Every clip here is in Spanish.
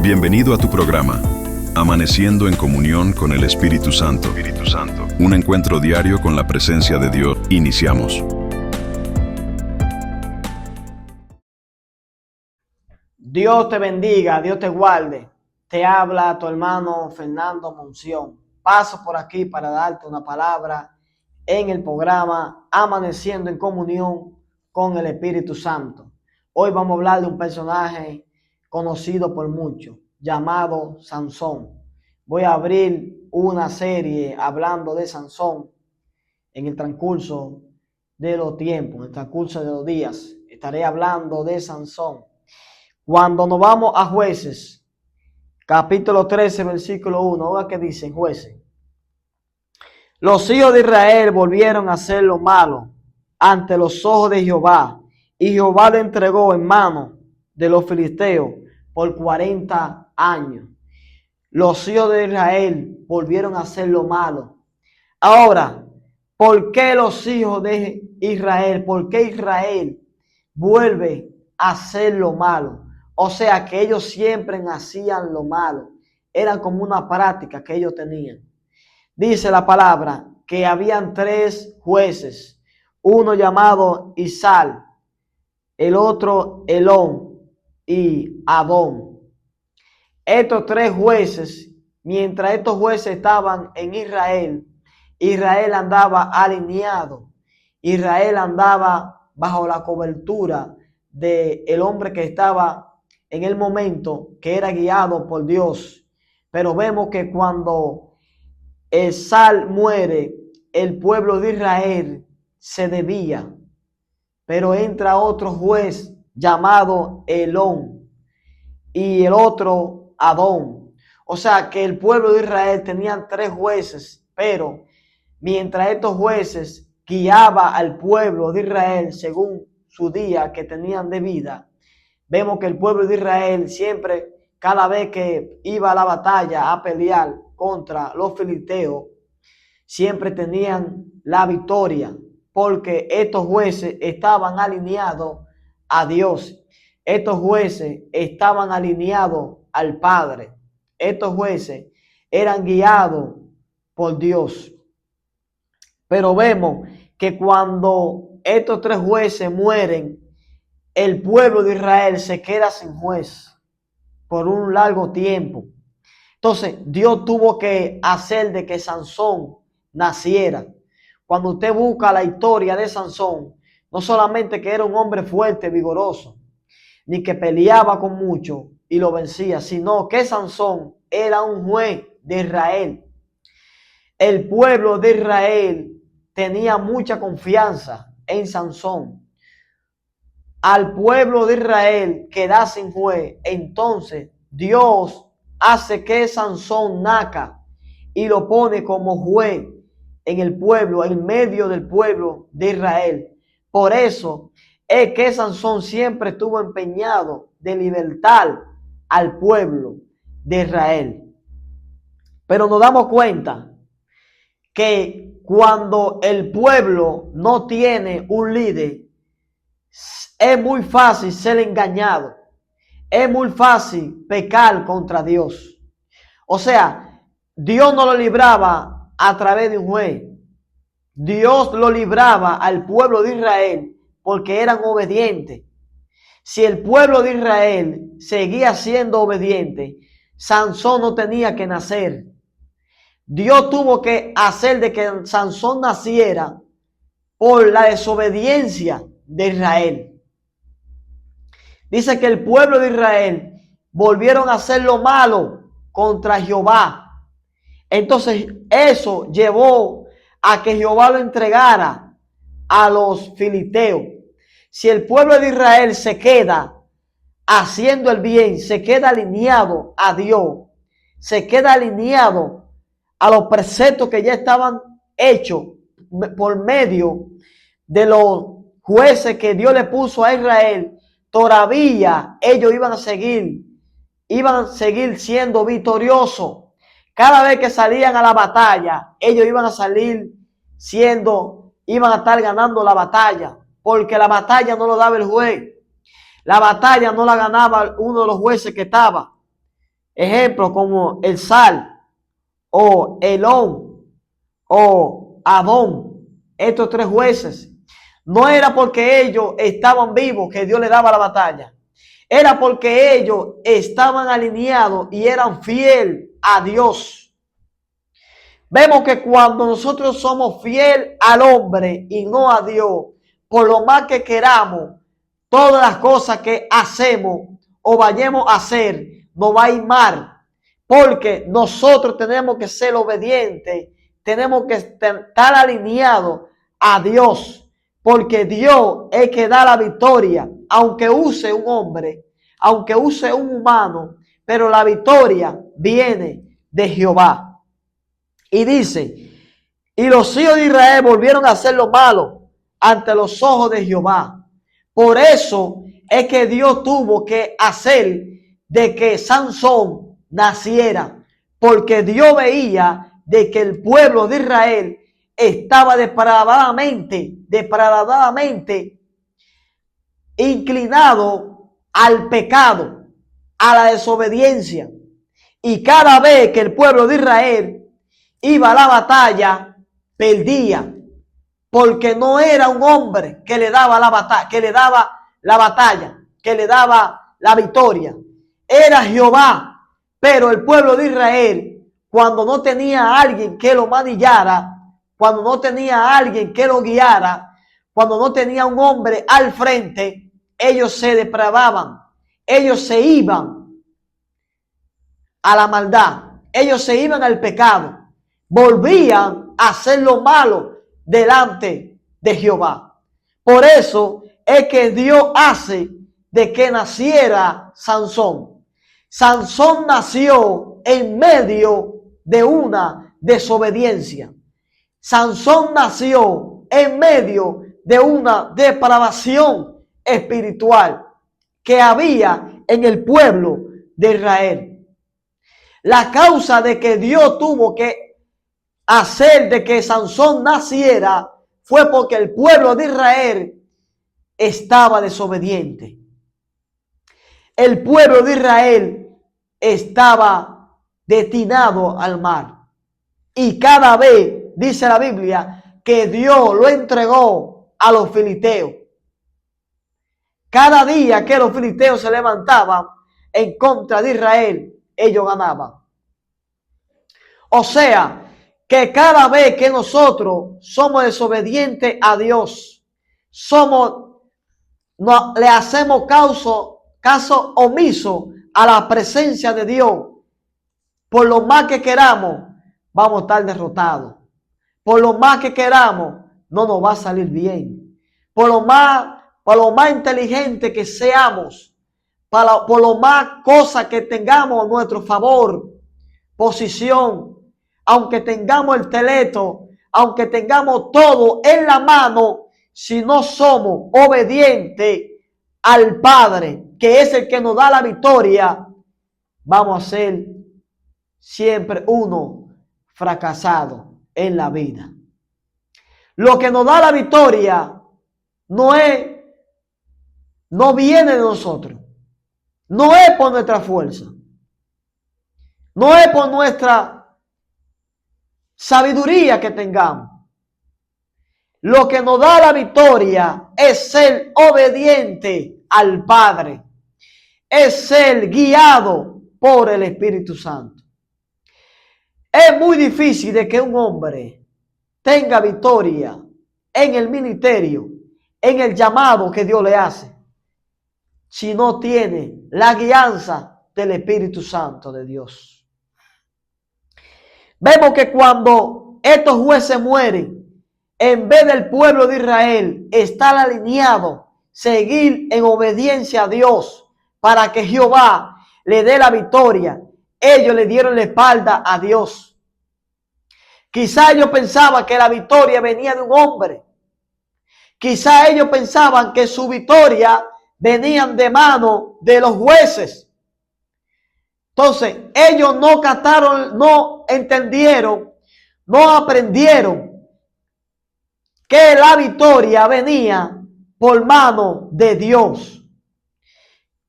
Bienvenido a tu programa, Amaneciendo en Comunión con el Espíritu Santo. Un encuentro diario con la presencia de Dios. Iniciamos. Dios te bendiga, Dios te guarde. Te habla tu hermano Fernando Monción. Paso por aquí para darte una palabra en el programa Amaneciendo en Comunión con el Espíritu Santo. Hoy vamos a hablar de un personaje conocido por muchos, llamado Sansón. Voy a abrir una serie hablando de Sansón en el transcurso de los tiempos, en el transcurso de los días. Estaré hablando de Sansón. Cuando nos vamos a Jueces, capítulo 13, versículo 1, oiga que dicen Jueces. Los hijos de Israel volvieron a hacer lo malo ante los ojos de Jehová, y Jehová lo entregó en mano de los filisteos por 40 años. Los hijos de Israel volvieron a hacer lo malo. Ahora, ¿por qué los hijos de Israel? ¿Por qué Israel vuelve a hacer lo malo? O sea, que ellos siempre hacían lo malo. Era como una práctica que ellos tenían. Dice la palabra que habían 3 jueces. Uno llamado Isal, el otro Elón y Adón. Estos 3 jueces, mientras estos jueces estaban en Israel, Israel andaba alineado. Israel andaba bajo la cobertura del hombre que estaba en el momento, que era guiado por Dios. Pero vemos que cuando Esal muere, el pueblo de Israel se desvía. Pero entra otro juez llamado Elón y el otro Adón. O sea que el pueblo de Israel tenía 3 jueces, pero mientras estos jueces guiaban al pueblo de Israel según su día que tenían de vida, vemos que el pueblo de Israel siempre, cada vez que iba a la batalla a pelear contra los filisteos, siempre tenían la victoria, porque estos jueces estaban alineados a Dios. Estos jueces estaban alineados al Padre. Estos jueces eran guiados por Dios. Pero vemos que cuando estos 3 jueces mueren, el pueblo de Israel se queda sin juez por un largo tiempo. Entonces, Dios tuvo que hacer de que Sansón naciera. Cuando usted busca la historia de Sansón, no solamente que era un hombre fuerte, vigoroso, ni que peleaba con mucho y lo vencía, sino que Sansón era un juez de Israel. El pueblo de Israel tenía mucha confianza en Sansón. Al pueblo de Israel quedar sin juez, entonces Dios hace que Sansón nazca y lo pone como juez en el pueblo, en medio del pueblo de Israel. Por eso es que Sansón siempre estuvo empeñado de libertar al pueblo de Israel. Pero nos damos cuenta que cuando el pueblo no tiene un líder, es muy fácil ser engañado. Es muy fácil pecar contra Dios. O sea, Dios no lo libraba a través de un juez. Dios lo libraba al pueblo de Israel porque eran obedientes. Si el pueblo de Israel seguía siendo obediente, Sansón no tenía que nacer. Dios tuvo que hacer de que Sansón naciera por la desobediencia de Israel. Dice que el pueblo de Israel volvieron a hacer lo malo contra Jehová. Entonces eso llevó a que Jehová lo entregara a los filisteos. Si el pueblo de Israel se queda haciendo el bien, se queda alineado a Dios, se queda alineado a los preceptos que ya estaban hechos por medio de los jueces que Dios le puso a Israel, todavía ellos iban a seguir siendo victoriosos. Cada vez que salían a la batalla, ellos iban a estar ganando la batalla, porque la batalla no lo daba el juez. La batalla no la ganaba uno de los jueces que estaba. Ejemplos como el Sal o Elón o Adón, estos tres jueces. No era porque ellos estaban vivos que Dios les daba la batalla. Era porque ellos estaban alineados y eran fieles a Dios. Vemos que cuando nosotros somos fieles al hombre y no a Dios, por lo más que queramos, todas las cosas que hacemos o vayamos a hacer, nos va a ir mal. Porque nosotros tenemos que ser obedientes, tenemos que estar alineados a Dios. Porque Dios es que da la victoria, aunque use un hombre, aunque use un humano, pero la victoria viene de Jehová. Y dice, y los hijos de Israel volvieron a hacer lo malo ante los ojos de Jehová. Por eso es que Dios tuvo que hacer de que Sansón naciera, porque Dios veía de que el pueblo de Israel estaba depravadamente inclinado al pecado, a la desobediencia. Y cada vez que el pueblo de Israel iba a la batalla, perdía, porque no era un hombre que le daba la batalla, que le daba la victoria. Era Jehová. Pero el pueblo de Israel, cuando no tenía a alguien que lo manillara, cuando no tenía a alguien que lo guiara, cuando no tenía un hombre al frente, ellos se depravaban, ellos se iban a la maldad, ellos se iban al pecado, volvían a hacer lo malo delante de Jehová. Por eso es que Dios hace de que naciera Sansón. Sansón nació en medio de una desobediencia. Sansón nació en medio de una depravación espiritual que había en el pueblo de Israel. La causa de que Dios tuvo que hacer de que Sansón naciera fue porque el pueblo de Israel estaba desobediente. El pueblo de Israel estaba destinado al mal. Y cada vez, dice la Biblia, que Dios lo entregó a los filisteos. Cada día que los filisteos se levantaban en contra de Israel, ellos ganaban. O sea, que cada vez que nosotros somos desobedientes a Dios, le hacemos caso omiso a la presencia de Dios, por lo más que queramos, vamos a estar derrotados. Por lo más que queramos, no nos va a salir bien. Por lo más inteligente que seamos, por lo más cosas que tengamos a nuestro favor, posición, aunque tengamos el teléfono, aunque tengamos todo en la mano, si no somos obedientes al Padre, que es el que nos da la victoria, vamos a ser siempre uno fracasado en la vida. Lo que nos da la victoria no viene de nosotros, no es por nuestra fuerza, no es por nuestra sabiduría que tengamos. Lo que nos da la victoria es ser obediente al Padre, es ser guiado por el Espíritu Santo. Es muy difícil de que un hombre tenga victoria en el ministerio, en el llamado que Dios le hace, si no tiene la guianza del Espíritu Santo de Dios. Vemos que cuando estos jueces mueren, en vez del pueblo de Israel estar alineado, seguir en obediencia a Dios para que Jehová le dé la victoria, ellos le dieron la espalda a Dios. Quizá ellos pensaban que la victoria venía de un hombre. Quizá ellos pensaban que su victoria venía de mano de los jueces. Entonces, ellos no captaron, no entendieron, no aprendieron que la victoria venía por mano de Dios.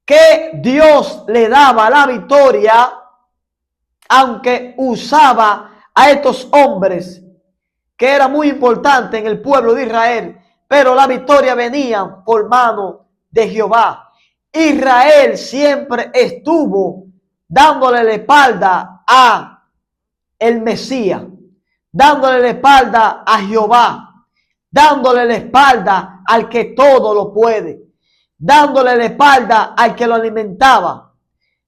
Que Dios le daba la victoria aunque usaba a estos hombres que era muy importante en el pueblo de Israel, pero la victoria venía por mano de Jehová. Israel siempre estuvo dándole la espalda a el Mesías, dándole la espalda a Jehová, dándole la espalda al que todo lo puede, dándole la espalda al que lo alimentaba,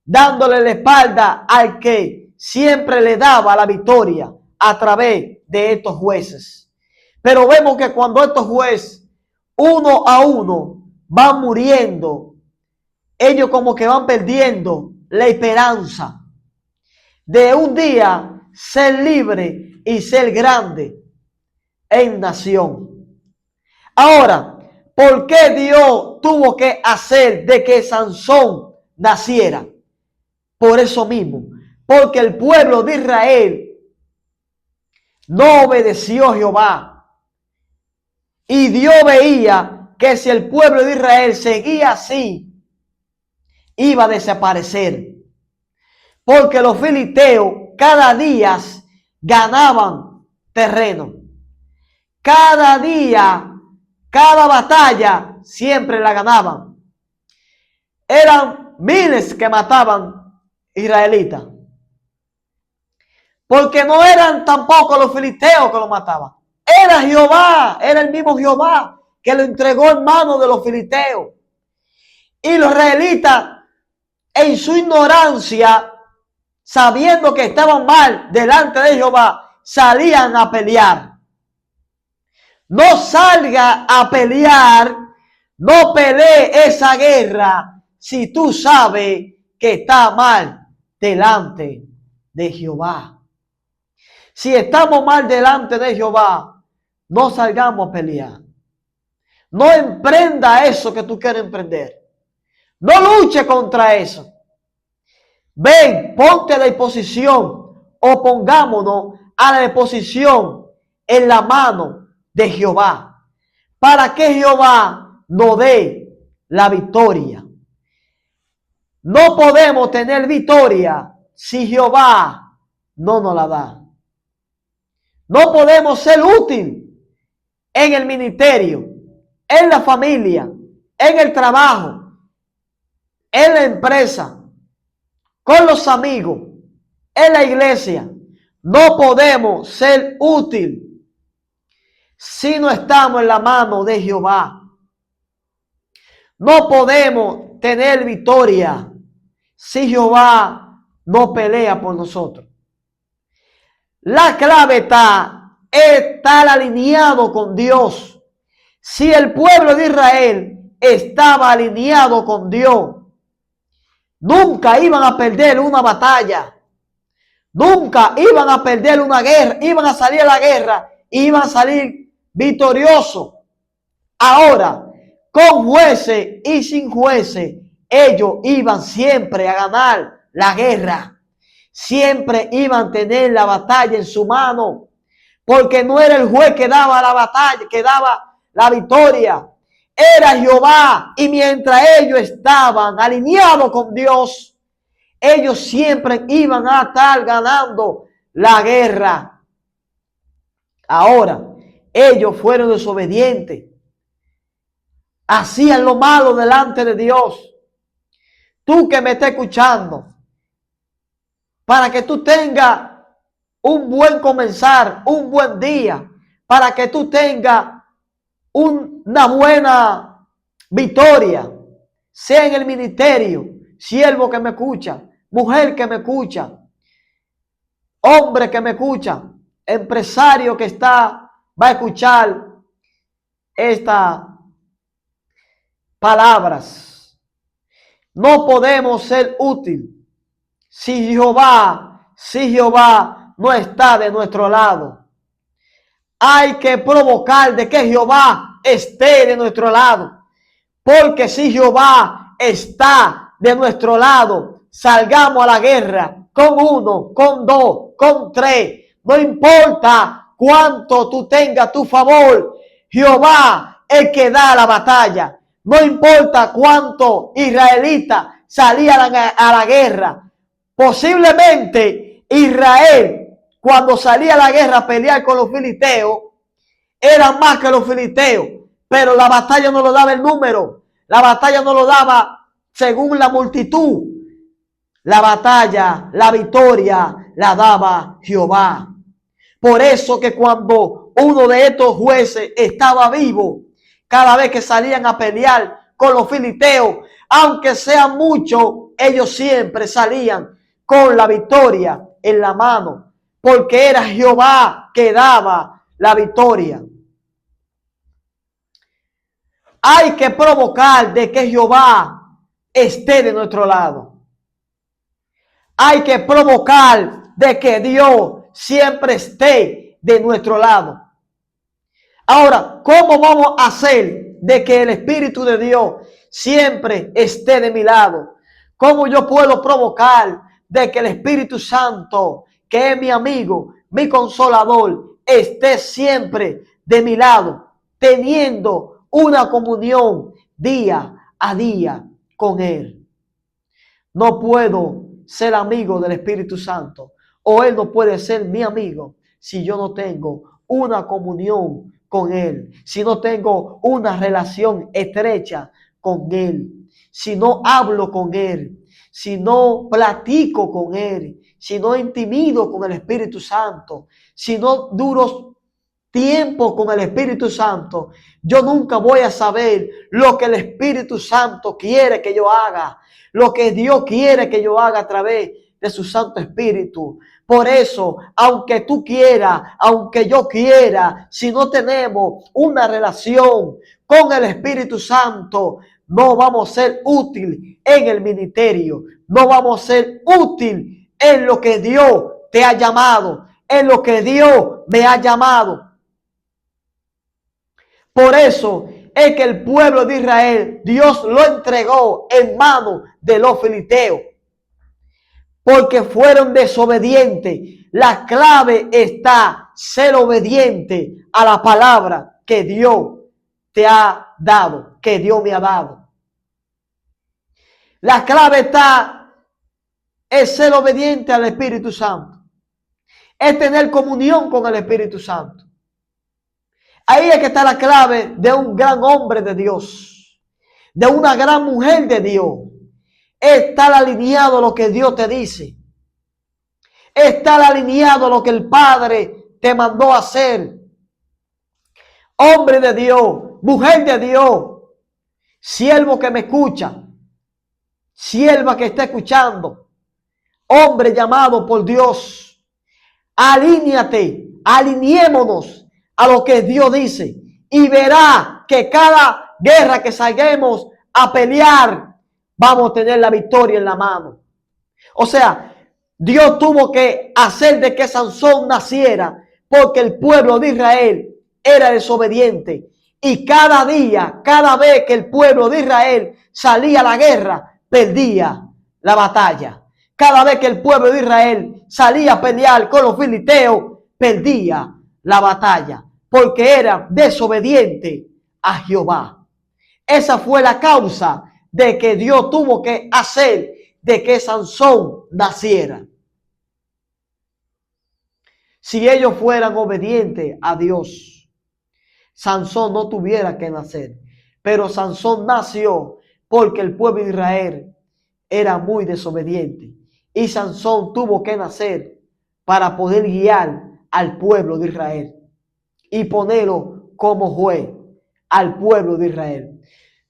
dándole la espalda al que siempre le daba la victoria a través de estos jueces. Pero vemos que cuando estos jueces, uno a uno, van muriendo, ellos como que van perdiendo la esperanza de un día ser libre y ser grande en nación. Ahora, ¿por qué Dios tuvo que hacer de que Sansón naciera? Por eso mismo, porque el pueblo de Israel no obedeció a Jehová. Y Dios veía que si el pueblo de Israel seguía así, iba a desaparecer. Porque los filisteos cada día ganaban terreno. Cada día, cada batalla, siempre la ganaban. Eran miles que mataban israelitas. Porque no eran tampoco los filisteos que lo mataban. Era Jehová, era el mismo Jehová que lo entregó en manos de los filisteos. Y los israelitas, en su ignorancia, sabiendo que estaban mal delante de Jehová, salían a pelear. No salga a pelear, no pelee esa guerra si tú sabes que está mal delante de Jehová. Si estamos mal delante de Jehová, no salgamos a pelear. No emprenda eso que tú quieres emprender. No luche contra eso. Ven, ponte a la disposición o pongámonos a la disposición en la mano de Jehová para que Jehová nos dé la victoria. No podemos tener victoria si Jehová no nos la da. No podemos ser útil en el ministerio, en la familia, en el trabajo, en la empresa, con los amigos, en la iglesia. No podemos ser útil si no estamos en la mano de Jehová. No podemos tener victoria si Jehová no pelea por nosotros. La clave está estar alineado con Dios. Si el pueblo de Israel estaba alineado con Dios, nunca iban a perder una batalla. Nunca iban a perder una guerra. Iban a salir a la guerra y iban a salir victoriosos. Ahora, con jueces y sin jueces, ellos iban siempre a ganar la guerra. Siempre iban a tener la batalla en su mano. Porque no era el juez que daba la batalla, que daba la victoria. Era Jehová. Y mientras ellos estaban alineados con Dios, ellos siempre iban a estar ganando la guerra. Ahora, ellos fueron desobedientes. Hacían lo malo delante de Dios. Tú que me estás escuchando, para que tú tengas un buen comenzar, un buen día, para que tú tengas una buena victoria, sea en el ministerio, siervo que me escucha, mujer que me escucha, hombre que me escucha, empresario que va a escuchar estas palabras. No podemos ser útiles si Jehová no está de nuestro lado. Hay que provocar de que Jehová esté de nuestro lado. Porque si Jehová está de nuestro lado, salgamos a la guerra con 1, con 2, con 3. No importa cuánto tú tengas a tu favor. Jehová es el que da la batalla. No importa cuánto israelitas salían a la guerra. Posiblemente Israel, cuando salía a la guerra a pelear con los filisteos, eran más que los filisteos, pero la batalla no lo daba el número, la batalla no lo daba según la multitud. La batalla, la victoria la daba Jehová. Por eso que cuando uno de estos jueces estaba vivo, cada vez que salían a pelear con los filisteos, aunque sean muchos, ellos siempre salían con la victoria en la mano, porque era Jehová que daba la victoria. Hay que provocar de que Jehová esté de nuestro lado. Hay que provocar de que Dios siempre esté de nuestro lado. Ahora, ¿cómo vamos a hacer de que el Espíritu de Dios siempre esté de mi lado? ¿Cómo yo puedo provocar de que el Espíritu Santo, que es mi amigo, mi consolador, esté siempre de mi lado, teniendo una comunión día a día con Él? No puedo ser amigo del Espíritu Santo, o Él no puede ser mi amigo si yo no tengo una comunión con Él, si no tengo una relación estrecha con Él, si no hablo con Él, si no platico con Él, si no intimido con el Espíritu Santo, si no duro tiempo con el Espíritu Santo, yo nunca voy a saber lo que el Espíritu Santo quiere que yo haga, lo que Dios quiere que yo haga a través de su Santo Espíritu. Por eso, aunque tú quieras, aunque yo quiera, si no tenemos una relación con el Espíritu Santo, no vamos a ser útil en el ministerio, no vamos a ser útil en lo que Dios te ha llamado, en lo que Dios me ha llamado. Por eso es que el pueblo de Israel, Dios lo entregó en manos de los filisteos, porque fueron desobedientes. La clave está ser obediente a la palabra que Dios te ha dado, que Dios me ha dado. La clave está en ser obediente al Espíritu Santo, es tener comunión con el Espíritu Santo. Ahí es que está la clave de un gran hombre de Dios, de una gran mujer de Dios. Estar alineado a lo que Dios te dice. Estar alineado a lo que el Padre te mandó a hacer. Hombre de Dios, mujer de Dios, siervo que me escucha, sierva que está escuchando, hombre llamado por Dios, alíñate, alineémonos a lo que Dios dice y verá que cada guerra que salgamos a pelear, vamos a tener la victoria en la mano. O sea, Dios tuvo que hacer de que Sansón naciera porque el pueblo de Israel era desobediente. Y cada día, cada vez que el pueblo de Israel salía a la guerra, perdía la batalla. Cada vez que el pueblo de Israel salía a pelear con los filisteos, perdía la batalla. Porque era desobediente a Jehová. Esa fue la causa de que Dios tuvo que hacer de que Sansón naciera. Si ellos fueran obedientes a Dios, Sansón no tuviera que nacer. Pero Sansón nació porque el pueblo de Israel era muy desobediente. Y Sansón tuvo que nacer para poder guiar al pueblo de Israel y ponerlo como juez al pueblo de Israel.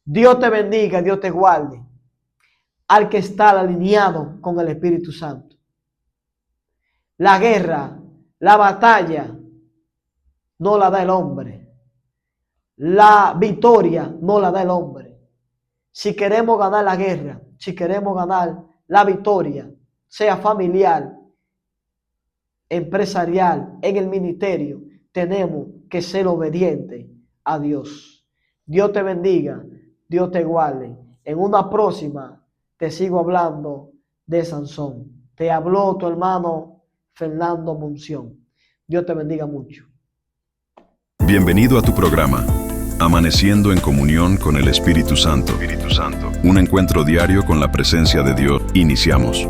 Dios te bendiga, Dios te guarde. Al que está alineado con el Espíritu Santo. La guerra, la batalla, no la da el hombre. La victoria no la da el hombre. Si queremos ganar la guerra, si queremos ganar la victoria, sea familiar, empresarial, en el ministerio, tenemos que ser obedientes a Dios. Dios te bendiga, Dios te guarde. En una próxima te sigo hablando de Sansón. Te habló tu hermano Fernando Monción. Dios te bendiga mucho. Bienvenido a tu programa, Amaneciendo en Comunión con el Espíritu Santo. Un encuentro diario con la presencia de Dios. Iniciamos.